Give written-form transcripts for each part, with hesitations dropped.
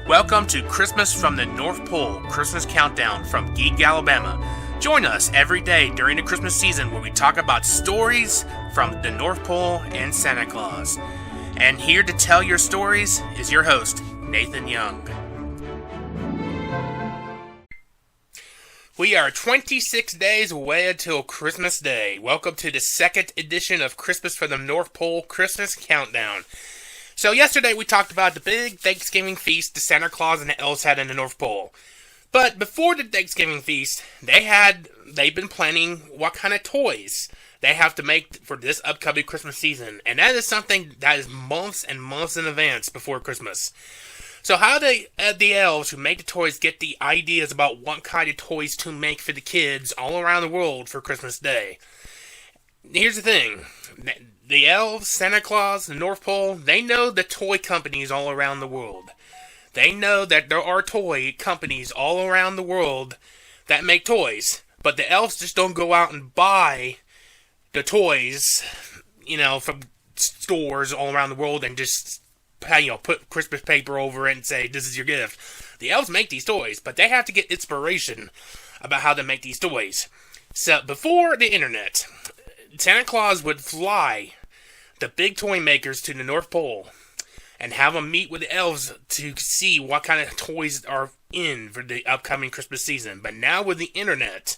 Welcome to Christmas from the North Pole, Christmas Countdown from Geek, Alabama. Join us every day during the Christmas season where we talk about stories from the North Pole and Santa Claus. And here to tell your stories is your host, Nathan Young. We are 26 days away until Christmas Day. Welcome to the second edition of Christmas from the North Pole, Christmas Countdown. So yesterday we talked about the big Thanksgiving feast the Santa Claus and the elves had in the North Pole. But before the Thanksgiving feast, they've been planning what kind of toys they have to make for this upcoming Christmas season. And that is something that is months and months in advance before Christmas. So how do the elves who make the toys get the ideas about what kind of toys to make for the kids all around the world for Christmas Day? Here's the thing. The elves, Santa Claus, the North Pole, they know the toy companies all around the world. They know that there are toy companies all around the world that make toys. But the elves just don't go out and buy the toys, from stores all around the world and just, put Christmas paper over it and say, this is your gift. The elves make these toys, but they have to get inspiration about how to make these toys. So, before the internet, Santa Claus would fly the big toy makers to the North Pole and have them meet with the elves to see what kind of toys are in for the upcoming Christmas season. But now with the internet,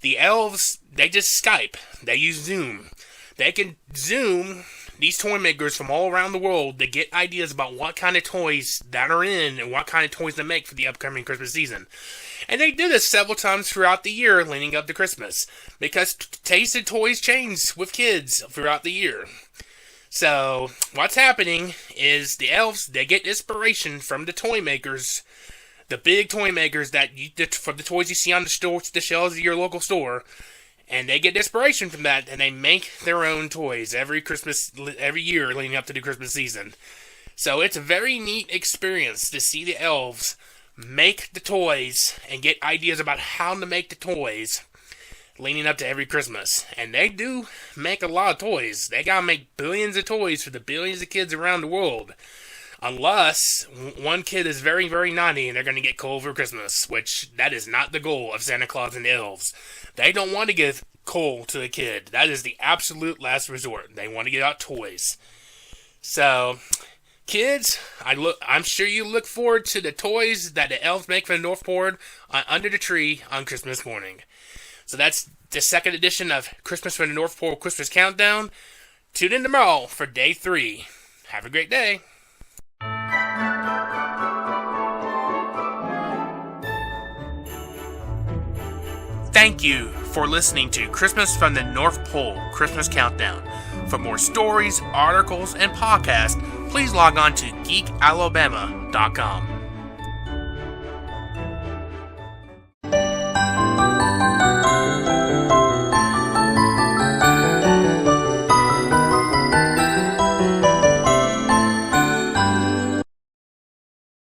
the elves, they just Skype. They use Zoom. They can Zoom these toy makers from all around the world to get ideas about what kind of toys that are in and what kind of toys to make for the upcoming Christmas season. And they do this several times throughout the year leading up to Christmas, because taste in toys change with kids throughout the year. So, what's happening is the elves, they get inspiration from the toy makers, the big toy makers from the toys you see on the shelves of your local store, and they get inspiration from that, and they make their own toys every year leading up to the Christmas season. So, it's a very neat experience to see the elves make the toys and get ideas about how to make the toys leading up to every Christmas. And they do make a lot of toys. They gotta make billions of toys for the billions of kids around the world. Unless one kid is very, very naughty and they're gonna get coal for Christmas, which that is not the goal of Santa Claus and the elves. They don't want to give coal to the kid. That is the absolute last resort. They want to get out toys. So, kids, I'm sure you look forward to the toys that the elves make for the North Pole under the tree on Christmas morning. So that's the second edition of Christmas from the North Pole Christmas Countdown. Tune in tomorrow for day 3. Have a great day. Thank you for listening to Christmas from the North Pole Christmas Countdown. For more stories, articles, and podcasts, please log on to geekalabama.com.